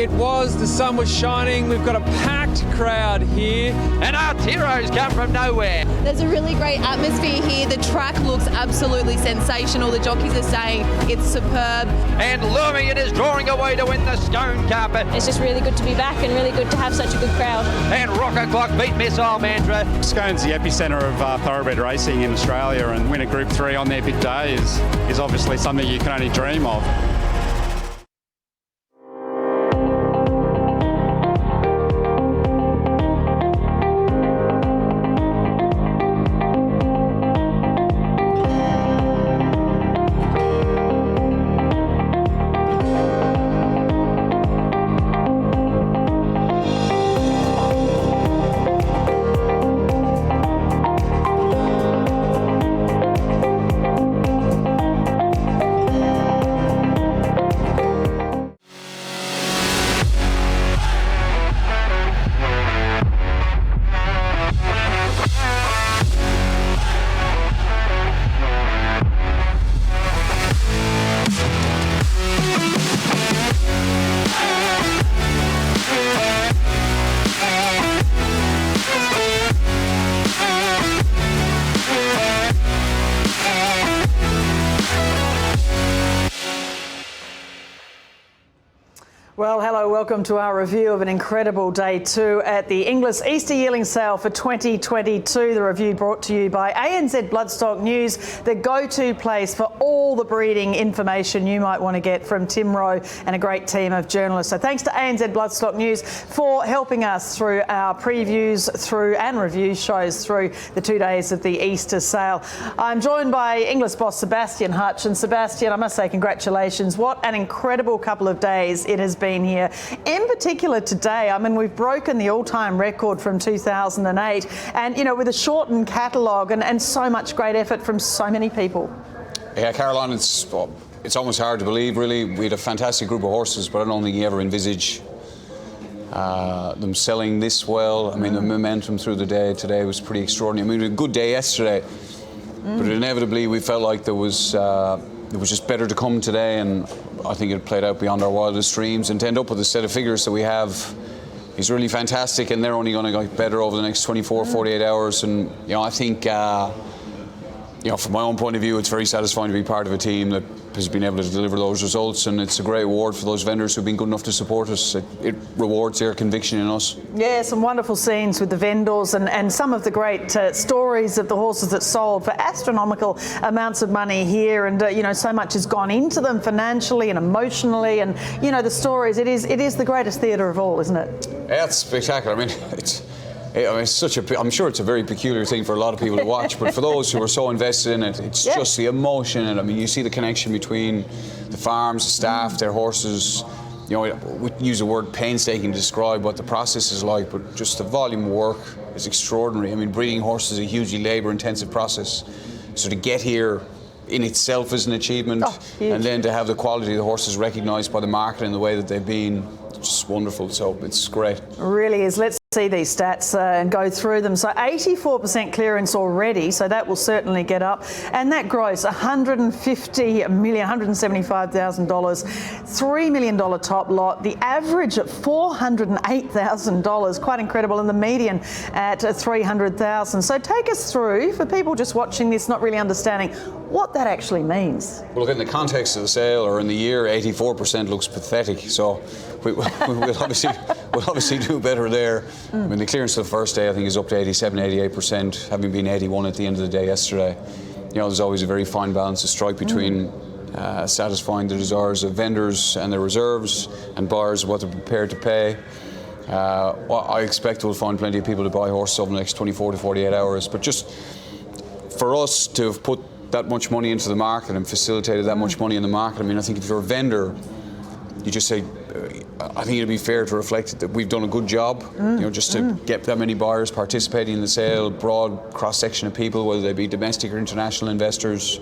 it was. The sun was shining. We've got a packed crowd here. And our heroes come from nowhere. There's a really great atmosphere here. The track looks absolutely sensational. The jockeys are saying it's superb. And Mallyon is drawing away to win the Scone Carpet. It's just really good to be back and really good to have such a good crowd. And Rocket Clock beat Missile Mantra. Scone's the epicentre of thoroughbred racing in Australia, and win a Group 3 on their big day is obviously something you can only dream of. Well, hello, welcome to our review of an incredible day two at the Inglis Easter Yearling Sale for 2022. The review brought to you by ANZ Bloodstock News, the go-to place for all the breeding information you might want to get from Tim Rowe and a great team of journalists. So thanks to ANZ Bloodstock News for helping us through our previews and review shows through the 2 days of the Easter sale. I'm joined by Inglis boss Sebastian Hutch. And Sebastian, I must say congratulations. What an incredible couple of days it has been here. In particular today, I mean, we've broken the all-time record from 2008 and, you know, with a shortened catalogue and so much great effort from so many people. Yeah, Caroline, it's almost hard to believe, really. We had a fantastic group of horses, but I don't think you ever envisage them selling this well. I mean, the momentum through the day today was pretty extraordinary. I mean, we had a good day yesterday, but inevitably we felt like it was just better to come today, and I think it played out beyond our wildest dreams. And to end up with a set of figures that we have is really fantastic, and they're only going to get better over the next 24, 48 hours. And, you know, I think, you know, from my own point of view, it's very satisfying to be part of a team that has been able to deliver those results, and it's a great reward for those vendors who've been good enough to support us. It rewards their conviction in us. Yeah, some wonderful scenes with the vendors and some of the great stories of the horses that sold for astronomical amounts of money here, and you know, so much has gone into them financially and emotionally, and you know, the stories. It is the greatest theatre of all, isn't it? Yeah, it's spectacular. I mean, I'm sure it's a very peculiar thing for a lot of people to watch, but for those who are so invested in it, it's just the emotion. And I mean, you see the connection between the farms, the staff, their horses. You know, we use the word painstaking to describe what the process is like, but just the volume of work is extraordinary. I mean, breeding horses is a hugely labour-intensive process. So to get here in itself is an achievement, and then to have the quality of the horses recognised by the market in the way that they've been, it's just wonderful. So it's great. It really is. Let's see these stats and go through them. So 84% clearance already, so that will certainly get up. And that gross, $150 million, $175,000, $3 million top lot. The average at $408,000, quite incredible, and the median at $300,000. So take us through, for people just watching this, not really understanding what that actually means. Well, look, in the context of the sale or in the year, 84% looks pathetic. So we'll obviously do better there. I mean, the clearance of the first day, I think, is up to 87, 88%, having been 81 at the end of the day yesterday. You know, there's always a very fine balance to strike between satisfying the desires of vendors and their reserves, and buyers what they're prepared to pay. Well, I expect we'll find plenty of people to buy horses over the next 24 to 48 hours. But just for us to have put that much money into the market and facilitated that much money in the market, I mean, I think if you're a vendor, you just say, I think it'd be fair to reflect that we've done a good job, you know, just to get that many buyers participating in the sale, broad cross-section of people, whether they be domestic or international investors.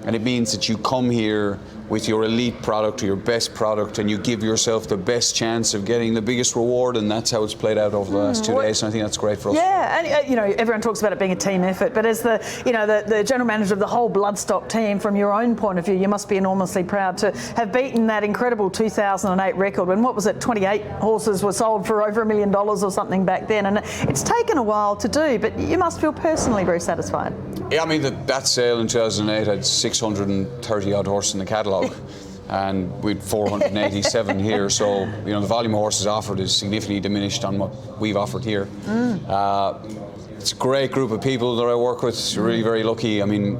And it means that you come here with your elite product or your best product, and you give yourself the best chance of getting the biggest reward, and that's how it's played out over the last 2 days, and I think that's great for us. Yeah, and you know, everyone talks about it being a team effort, but as the general manager of the whole Bloodstock team, from your own point of view, you must be enormously proud to have beaten that incredible 2008 record when, what was it, 28 horses were sold for over $1 million or something back then, and it's taken a while to do, but you must feel personally very satisfied. Yeah, I mean, that sale in 2008 had 630 odd horses in the catalogue, and we'd 487 here, so you know the volume of horses offered is significantly diminished on what we've offered here. It's a great group of people that I work with. We're really very lucky. I mean,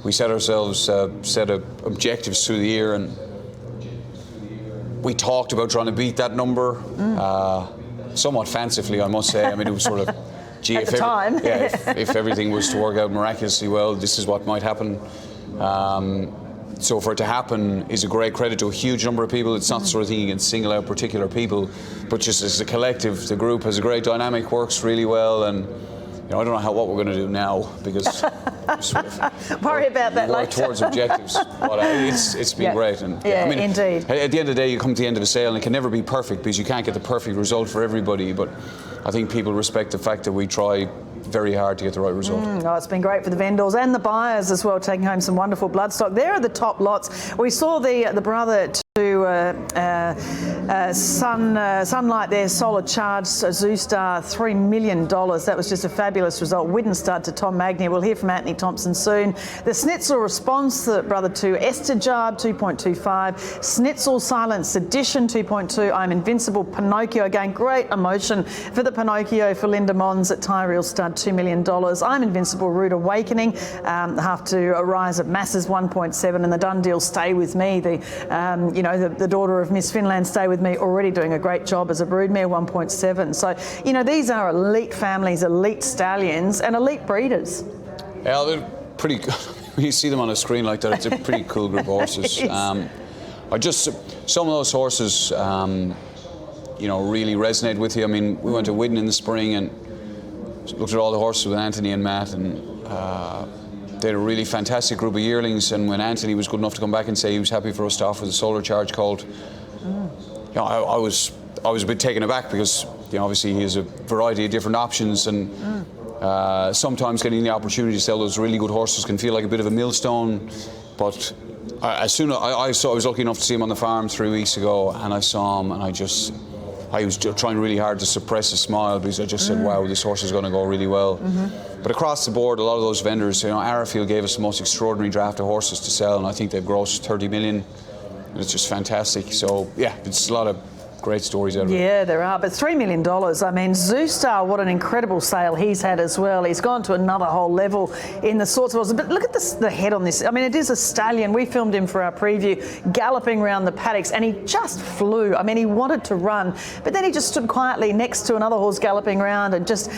we set ourselves set objectives through the year, and we talked about trying to beat that number, somewhat fancifully, I must say. I mean, it was sort of, gee, at the time. if everything was to work out miraculously well, this is what might happen. So for it to happen is a great credit to a huge number of people. It's not the sort of thing you can single out particular people, but just as a collective, the group has a great dynamic, works really well, and you know, I don't know what we're going to do now, because sort of worry about that work later. towards objectives. But it's been great, and yeah, I mean, indeed. At the end of the day, you come to the end of a sale, and it can never be perfect because you can't get the perfect result for everybody. But I think people respect the fact that we try very hard to get the right result. It's been great for the vendors and the buyers as well, taking home some wonderful bloodstock. There are the top lots. We saw the brother to Sunlight there, solar charged Zoo Star, $3 million. That was just a fabulous result. Widden Stud to Tom Magnier. We'll hear from Anthony Thompson soon. The Snitzel Response, the brother to Esther Jarb, 2.25. Snitzel Silent Sedition, 2.2. I'm Invincible Pinocchio. Again, great emotion for the Pinocchio for Linda Mons at Tyrrell Stud, $2 million. I'm Invincible Rude Awakening, have to rise at Masses, 1.7. And the Done Deal Stay With Me, the daughter of Miss Finland, Stay With Me, already doing a great job as a broodmare, 1.7. So, you know, these are elite families, elite stallions and elite breeders. Yeah, they're pretty good. When you see them on a screen like that, it's a pretty cool group of horses. Some of those horses, really resonate with you. I mean, we went to Widden in the spring and looked at all the horses with Anthony and Matt, and they had a really fantastic group of yearlings. And when Anthony was good enough to come back and say he was happy for us to offer the solar charge colt, I was a bit taken aback, because obviously he has a variety of different options, and sometimes getting the opportunity to sell those really good horses can feel like a bit of a millstone. But as soon as I was lucky enough to see him on the farm 3 weeks ago, and I saw him, and I was trying really hard to suppress a smile, because I just said, wow, this horse is going to go really well. But across the board, a lot of those vendors, Arrowfield gave us the most extraordinary draft of horses to sell, and I think they've grossed 30 million. And it's just fantastic. So, yeah, it's a lot of great stories out of it. Yeah, there are, but $3 million. I mean, Zoo Star, what an incredible sale he's had as well. He's gone to another whole level in the sorts of horses. But look at the head on this. I mean, it is a stallion. We filmed him for our preview, galloping around the paddocks, and he just flew. I mean, he wanted to run, but then he just stood quietly next to another horse galloping around and just,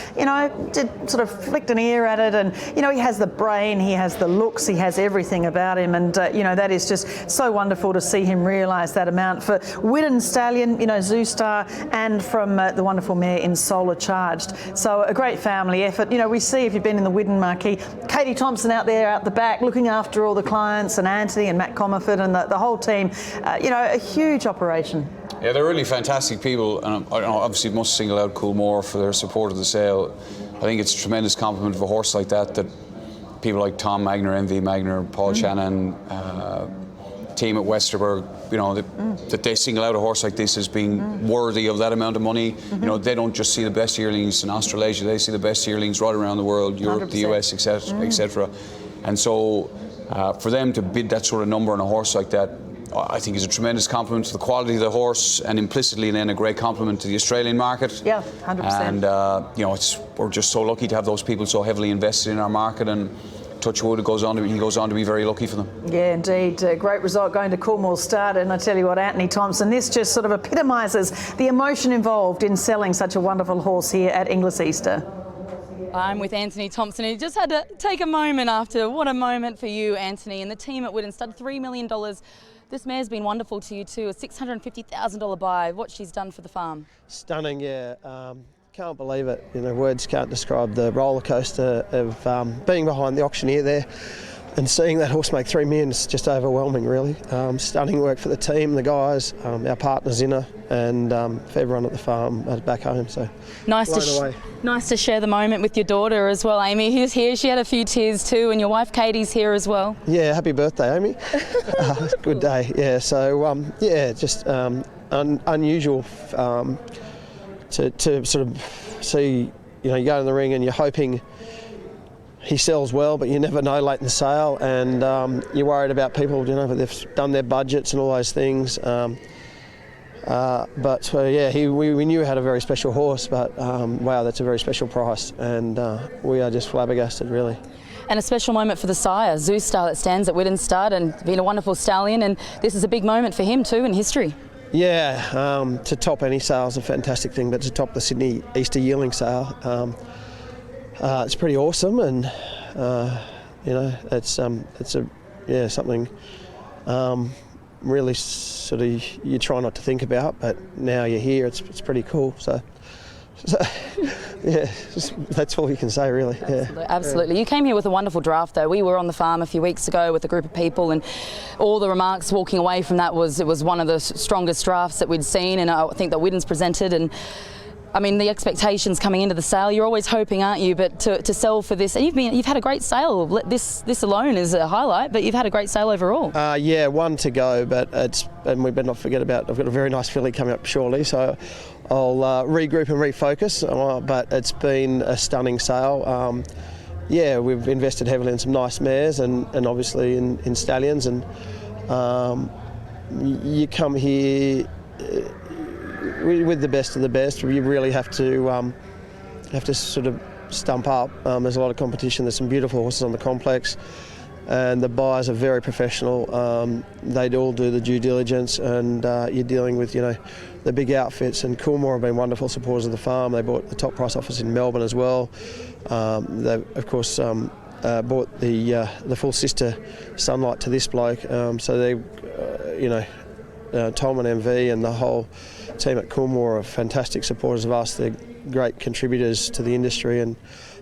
did sort of flicked an ear at it. And, he has the brain, he has the looks, he has everything about him. And, that is just so wonderful to see him realise that amount. For Widden Stallion, Zoo Star, and from the wonderful mare in Solar Charged. So a great family effort. We see, if you've been in the Widden marquee, Katie Thompson out there out the back looking after all the clients, and Anthony and Matt Comerford and the whole team. A huge operation. Yeah, they're really fantastic people, and I obviously must single out Coolmore for their support of the sale. I think it's a tremendous compliment of a horse like that people like Tom Magner, MV Magner, Paul Shannon, team at Westerberg, that they single out a horse like this as being worthy of that amount of money. They don't just see the best yearlings in Australasia, they see the best yearlings right around the world, Europe, 100%. The US, etc., etc. And so for them to bid that sort of number on a horse like that, I think is a tremendous compliment to the quality of the horse, and implicitly then a great compliment to the Australian market. Yeah, 100%. And we're just so lucky to have those people so heavily invested in our market, and touch wood, he goes on to be very lucky for them. Yeah, indeed. Great result going to Coolmore Start. And I tell you what, Anthony Thompson, this just sort of epitomises the emotion involved in selling such a wonderful horse here at Inglis Easter. I'm with Anthony Thompson. He just had to take a moment after. What a moment for you, Anthony, and the team at Widden Stud. $3 million. This mare's been wonderful to you too. A $650,000 buy. What she's done for the farm. Stunning, yeah. Can't believe it. Words can't describe the roller coaster of being behind the auctioneer there. and seeing that horse make $3 million is just overwhelming, really. Stunning work for the team, the guys, our partners in her, and for everyone at the farm back home. So nice to share the moment with your daughter as well, Amy, who's here. She had a few tears too, and your wife Katie's here as well. Yeah, happy birthday, Amy. Good day. Yeah, so just unusual to sort of see. You go in the ring and you're hoping he sells well, but you never know late in the sale, and you're worried about people, but they've done their budgets and all those things. We knew he had a very special horse, but wow, that's a very special price, and we are just flabbergasted, really. And a special moment for the sire, Zeus Star, that stands at Widdenstad and been a wonderful stallion, and this is a big moment for him too in history. Yeah, to top any sale is a fantastic thing, but to top the Sydney Easter Yearling Sale, it's pretty awesome, and it's something really sort of you try not to think about, but now you're here, it's pretty cool. So yeah, that's all you can say, really. Absolutely. You came here with a wonderful draft, though. We were on the farm a few weeks ago with a group of people, and all the remarks walking away from that was it was one of the strongest drafts that we'd seen, and I think that Widden's presented. And I mean, the expectations coming into the sale, you're always hoping, aren't you, but to sell for this, and you've had a great sale. This alone is a highlight, but you've had a great sale overall. One to go, but and we better not forget about, I've got a very nice filly coming up shortly, so I'll regroup and refocus, but it's been a stunning sale. We've invested heavily in some nice mares and obviously in stallions, and you come here with the best of the best. You really have to sort of stump up. There's a lot of competition. There's some beautiful horses on the complex, and the buyers are very professional. They all do the due diligence, and you're dealing with the big outfits. And Coolmore have been wonderful supporters of the farm. They bought the top price office in Melbourne as well. They of course bought the full sister Sunlight to this bloke. So they Tom and MV and the whole team at Coolmore are fantastic supporters of us. They're great contributors to the industry, and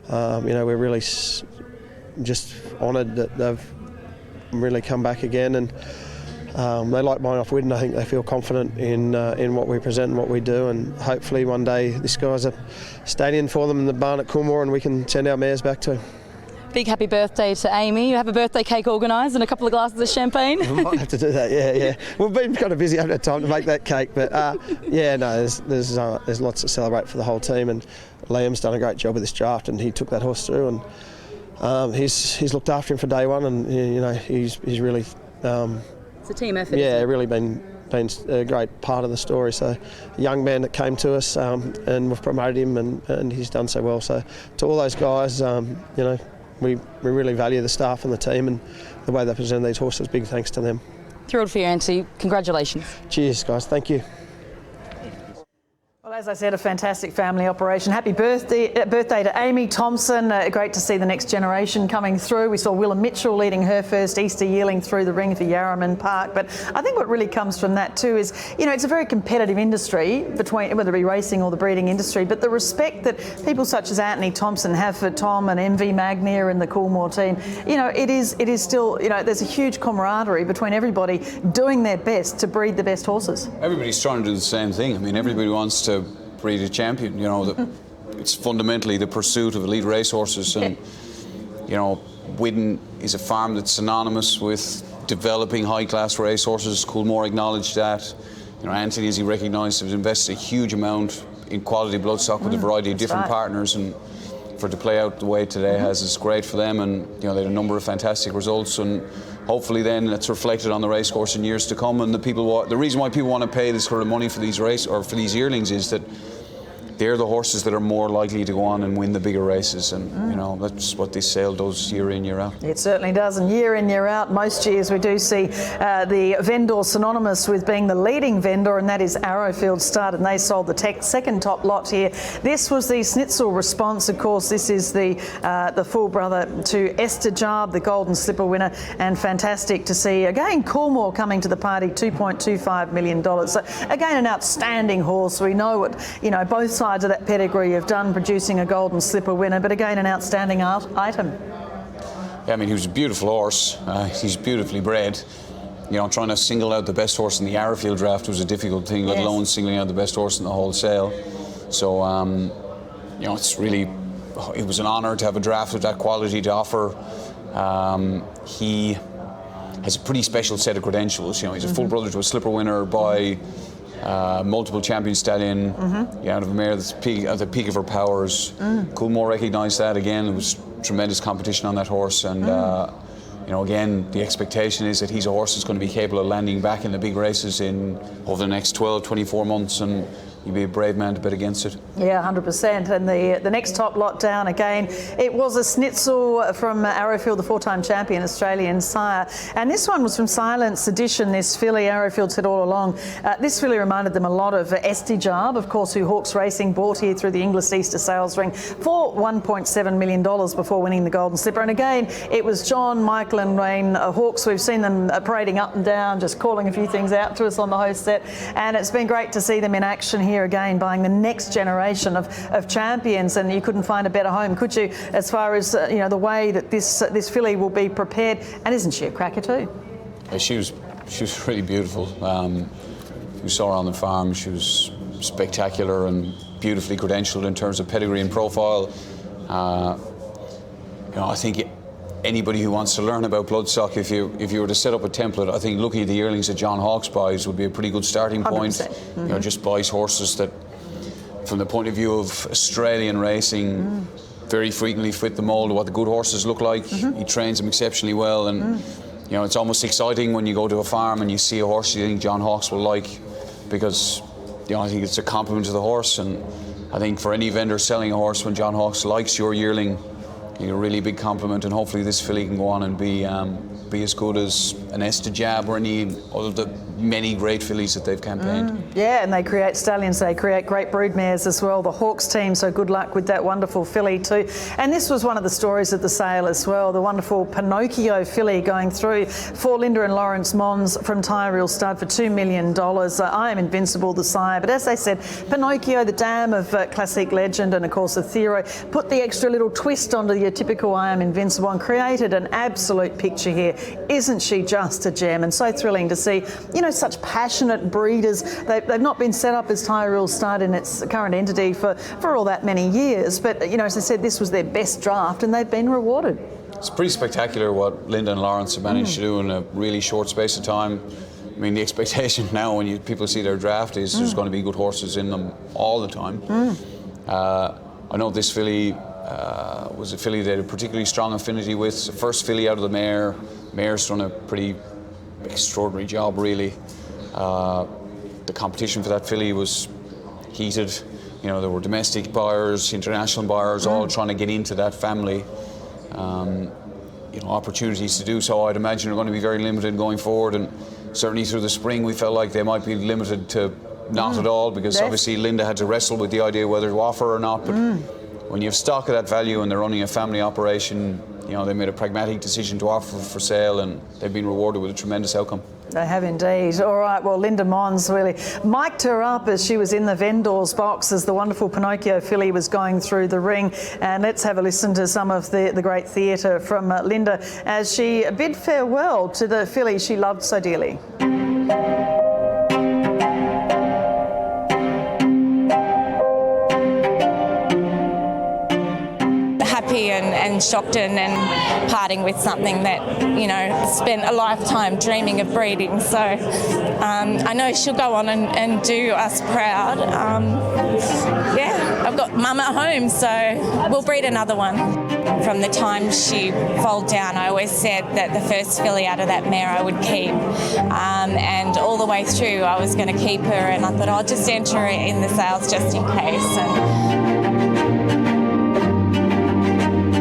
we're really just honoured that they've really come back again, and they like buying off Widden. I think they feel confident in what we present and what we do, and hopefully one day this guy's a stallion for them in the barn at Coolmore, and we can send our mares back to him. Big happy birthday to Amy. You have a birthday cake organised and a couple of glasses of champagne. We might have to do that, yeah. We've been kind of busy, haven't had time to make that cake, but there's lots to celebrate for the whole team, and Liam's done a great job with this draft, and he took that horse through, and he's looked after him for day one, and he's really it's a team effort. Yeah, really been a great part of the story. So a young man that came to us, and we've promoted him, and he's done so well. So to all those guys, we really value the staff and the team and the way they present these horses. Big thanks to them. Thrilled for you, Auntie. Congratulations. Cheers, guys. Thank you. Well, as I said, a fantastic family operation. Happy birthday to Amy Thompson. Great to see the next generation coming through. We saw Willa Mitchell leading her first Easter yearling through the ring for Yarraman Park. But I think what really comes from that too is, it's a very competitive industry, between whether it be racing or the breeding industry, but the respect that people such as Anthony Thompson have for Tom and MV Magnier and the Coolmore team, it is still, there's a huge camaraderie between everybody doing their best to breed the best horses. Everybody's trying to do the same thing. I mean, everybody wants to breed a champion. It's fundamentally the pursuit of elite racehorses, and Widden is a farm that's synonymous with developing high-class racehorses. Coolmore acknowledged that. Anthony, as he recognised, has invested a huge amount in quality bloodstock with a variety of different partners, and for it to play out the way today has is great for them. And they had a number of fantastic results, and hopefully then that's reflected on the racecourse in years to come. And the reason why people want to pay this sort of money for these for these yearlings is that they're the horses that are more likely to go on and win the bigger races, and that's what this sale does year in, year out. It certainly does, and year in, year out, most years we do see the vendor synonymous with being the leading vendor, and that is Arrowfield Stud, and they sold the second top lot here. This was the Schnitzel response. Of course, this is the full brother to Esther Jarb, the Golden Slipper winner, and fantastic to see again Coolmore coming to the party, $2.25 million. So again, an outstanding horse. We know what both sides of that pedigree have done, producing a Golden Slipper winner, but again an outstanding item. Yeah, I mean, he was a beautiful horse. He's beautifully bred. You know, trying to single out the best horse in the Arrowfield draft was a difficult thing, let alone singling out the best horse in the whole sale. So, you know, it was an honour to have a draft of that quality to offer. He has a pretty special set of credentials. You know, he's a full brother to a slipper winner by multiple champion stallion, out of a mare that's at the peak of her powers. Coolmore recognised that again. It was tremendous competition on that horse, and you know, again, the expectation is that he's a horse that's going to be capable of landing back in the big races over the next 12, 24 months, and you'd be a brave man to bet against it. Yeah, 100%. And the next top lot down again, it was a Schnitzel from Arrowfield, the 4-time champion Australian sire. And this one was from Silence Edition, this filly. Arrowfield said all along, this filly reminded them a lot of Estijab, of course, who Hawkes Racing bought here through the Inglis Easter Sales Ring for $1.7 million before winning the Golden Slipper. And again, it was John, Michael and Wayne Hawkes. We've seen them parading up and down, just calling a few things out to us on the host set. And it's been great to see them in action here again, buying the next generation of champions, and you couldn't find a better home, could you, as far as you know, the way that this filly will be prepared. And isn't she a cracker too? Yeah, she was really beautiful. We saw her on the farm. She was spectacular and beautifully credentialed in terms of pedigree and profile. You know, I think anybody who wants to learn about bloodstock, if you were to set up a template, I think looking at the yearlings that John Hawkes buys would be a pretty good starting point. You know, just buys horses that, from the point of view of Australian racing, very frequently fit the mould of what the good horses look like. He trains them exceptionally well, and you know, it's almost exciting when you go to a farm and you see a horse you think John Hawkes will like, because you know, I think it's a compliment to the horse, and I think for any vendor selling a horse, when John Hawkes likes your yearling, a really big compliment, and hopefully this filly can go on and be as good as an Estijab or any of the many great fillies that they've campaigned. Yeah, and they create stallions, they create great broodmares as well, the Hawkes team, so good luck with that wonderful filly too. And this was one of the stories at the sale as well, the wonderful Pinocchio filly going through for Linda and Lawrence Mons from Tyrrell Stud for $2 million. I Am Invincible, the sire, but as they said, Pinocchio, the dam of classic legend, and of course Athero, put the extra little twist onto your typical I Am Invincible and created an absolute picture here. Isn't she just a gem? And so thrilling to see, you know, such passionate breeders. They've not been set up as Tyrrell Stud in its current entity for all that many years, but you know, as I said, this was their best draft and they've been rewarded. It's pretty spectacular what Linda and Lawrence have managed to do in a really short space of time. I mean, the expectation now when people see their draft is there's going to be good horses in them all the time. I know this filly was a filly they had a particularly strong affinity with. The first filly out of the mare. Mare's done a pretty extraordinary job, really. The competition for that filly was heated. You know, there were domestic buyers, international buyers, all trying to get into that family. You know, opportunities to do so, I'd imagine, are going to be very limited going forward, and certainly through the spring we felt like they might be limited to not at all, because obviously Linda had to wrestle with the idea whether to offer or not, but when you have stock of that value and they're running a family operation, you know, they made a pragmatic decision to offer for sale, and they've been rewarded with a tremendous outcome. They have indeed. All right, well, Linda Mons really mic'd her up as she was in the vendor's box as the wonderful Pinocchio filly was going through the ring. And let's have a listen to some of the great theatre from Linda as she bid farewell to the filly she loved so dearly. And shocked and parting with something that, you know, spent a lifetime dreaming of breeding. So I know she'll go on and do us proud. Yeah, I've got mum at home, so we'll breed another one. From the time she foaled down, I always said that the first filly out of that mare I would keep. And all the way through I was going to keep her, and I thought I'll just enter her in the sales just in case.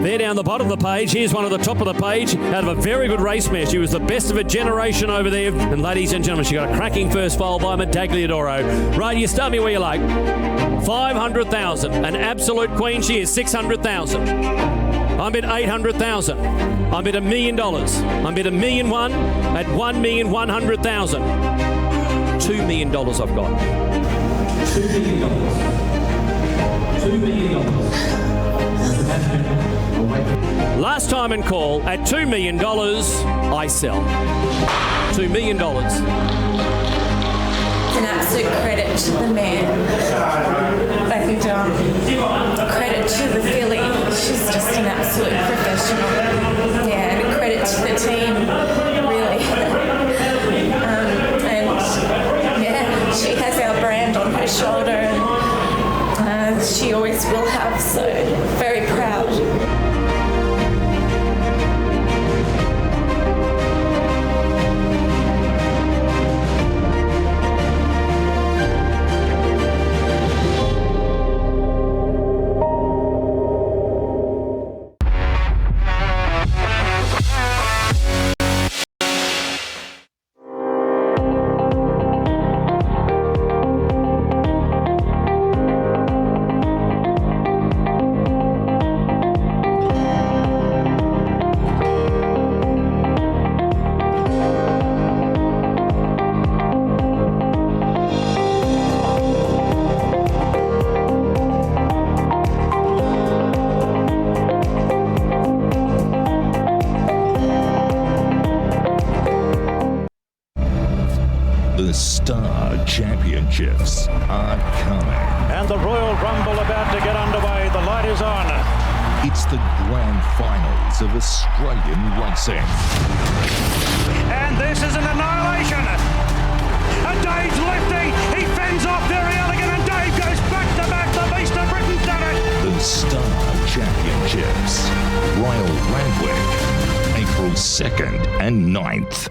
There down the bottom of the page, here's one at the top of the page out of a very good race mare. She was the best of a generation over there. And ladies and gentlemen, she got a cracking first foal by Montagliadoro. Right, you start me where you like. 500,000, an absolute queen she is, 600,000. I bid 800,000. I bid $1 million. I bid $1,000,001 at 1,100,000. $2 million I've got. $2 million. $2 million. Last time and call at $2 million, I sell. $2 million. It's an absolute credit to the man. And credit to the filly. She's just an absolute professional. Yeah, and a credit to the team, really. And yeah, she has our brand on her shoulder, and she always will have, so very proud. Championships are coming. And the Royal Rumble about to get underway. The light is on. It's the grand finals of Australian racing. And this is an annihilation. And Dave's lifting. He fends off Very Elegant, and Dave goes back to back. The Beast of Britain's done it. The Star Championships. Royal Randwick, April 2nd and 9th.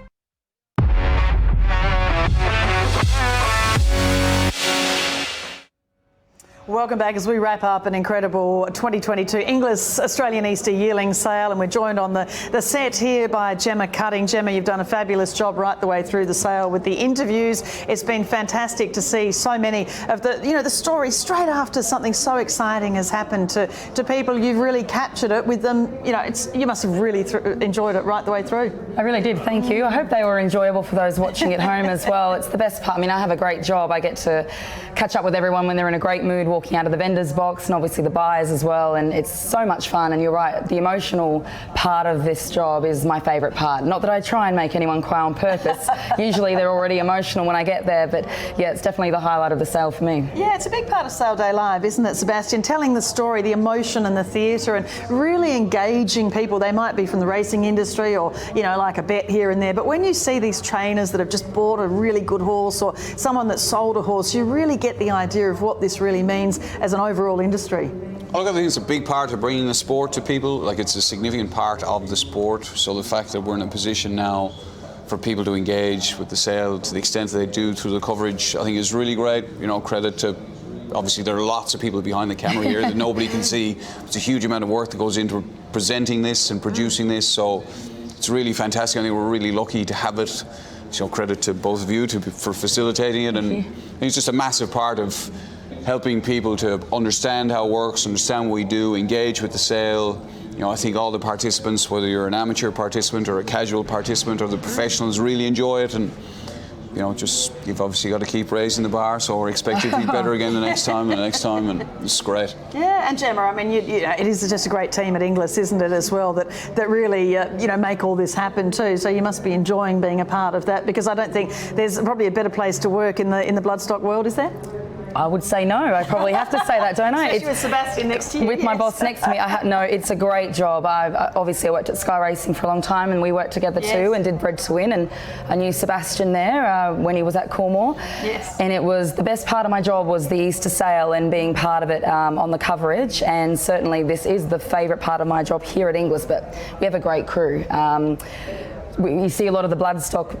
Welcome back as we wrap up an incredible 2022 Inglis Australian Easter Yearling Sale, and we're joined on the set here by Jemma Cutting. Jemma, you've done a fabulous job right the way through the sale with the interviews. It's been fantastic to see so many of the stories straight after something so exciting has happened to people. You've really captured it with them. You must have really enjoyed it right the way through. I really did, thank you. I hope they were enjoyable for those watching at home as well. It's the best part. I mean, I have a great job. I get to catch up with everyone when they're in a great mood, walking out of the vendor's box, and obviously the buyers as well, and it's so much fun. And you're right, the emotional part of this job is my favourite part. Not that I try and make anyone cry on purpose. Usually they're already emotional when I get there, but yeah, it's definitely the highlight of the sale for me. Yeah, it's a big part of Sale Day Live, isn't it, Sebastian? Telling the story, the emotion and the theatre, and really engaging people. They might be from the racing industry or, like a bet here and there, but when you see these trainers that have just bought a really good horse, or someone that sold a horse, you really get the idea of what this really means as an overall industry. I think it's a big part of bringing the sport to people. Like, it's a significant part of the sport. So the fact that we're in a position now for people to engage with the sale to the extent that they do through the coverage, I think is really great. Credit to, obviously there are lots of people behind the camera here that nobody can see. It's a huge amount of work that goes into presenting this and producing this. So it's really fantastic. I think we're really lucky to have it. Credit to both of you for facilitating it. And I think it's just a massive part of helping people to understand how it works, understand what we do, engage with the sale. I think all the participants, whether you're an amateur participant or a casual participant or the professionals, really enjoy it. And you've obviously got to keep raising the bar, so we're expecting to be better again the next time and the next time, and it's great. Yeah, and Jemma, I mean, it is just a great team at Inglis, isn't it, as well, that really, make all this happen too. So you must be enjoying being a part of that, because I don't think there's probably a better place to work in the bloodstock world, is there? I would say no. I probably have to say that, don't I? Especially with Sebastian next to you. With my boss next to me. No, it's a great job. I worked at Sky Racing for a long time, and we worked together too, and did Bred to Win, and I knew Sebastian there when he was at Coolmore. Yes. And it was the best part of my job was the Easter sale and being part of it on the coverage, and certainly this is the favourite part of my job here at Inglis, but we have a great crew. You see a lot of the bloodstock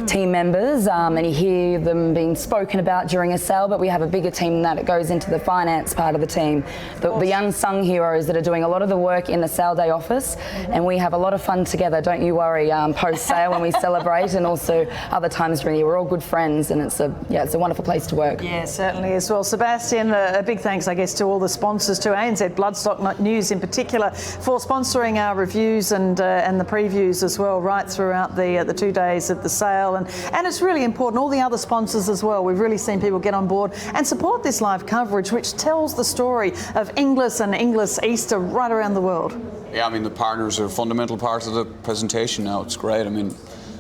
team members, and you hear them being spoken about during a sale, but we have a bigger team than that. It goes into the finance part of the team, the unsung heroes that are doing a lot of the work in the sale day office, and we have a lot of fun together, don't you worry, post-sale when we celebrate, and also other times during the year. We're all good friends, and it's a wonderful place to work. Yeah, certainly as well. Sebastian, a big thanks, I guess, to all the sponsors, to ANZ Bloodstock News in particular, for sponsoring our reviews and the previews as well, right right throughout the 2 days of the sale, and it's really important. All the other sponsors as well. We've really seen people get on board and support this live coverage, which tells the story of Inglis and Inglis Easter right around the world. Yeah, I mean, the partners are a fundamental part of the presentation now. It's great. I mean,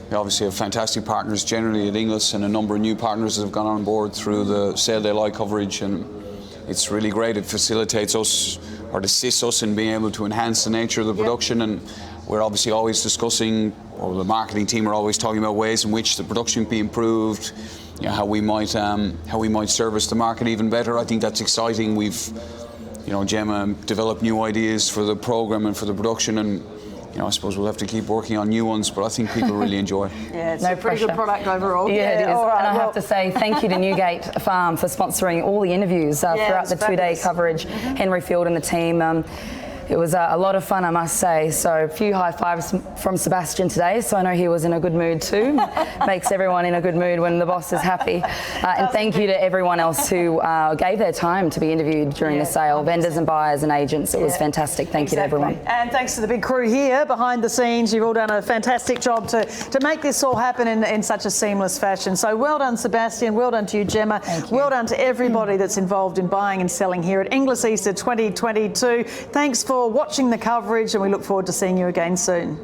we obviously have fantastic partners generally at Inglis, and a number of new partners that have gone on board through the Sale Day Live coverage, and it's really great. It facilitates us, or assists us in being able to enhance the nature of the production, and we're obviously always discussing, or the marketing team are always talking about ways in which the production can be improved, you know, how we might service the market even better. I think that's exciting. We've, you know, Jemma developed new ideas for the programme and for the production, and you know, I suppose we'll have to keep working on new ones, but I think people really enjoy it. Yeah, it's a pretty good product overall. Yeah, it is. All right, and I have to say thank you to Newgate Farm for sponsoring all the interviews throughout the 2-day coverage. Henry Field and the team. It was a lot of fun, I must say. So a few high fives from Sebastian today, so I know he was in a good mood too. Makes everyone in a good mood when the boss is happy. And thank you to everyone else who gave their time to be interviewed during the sale, vendors and buyers and agents. It was fantastic. Thank you to everyone. And thanks to the big crew here behind the scenes. You've all done a fantastic job to make this all happen in such a seamless fashion. So well done, Sebastian. Well done to you, Jemma. Thank you. Well done to everybody that's involved in buying and selling here at Inglis Easter 2022. Thanks for watching the coverage, and we look forward to seeing you again soon.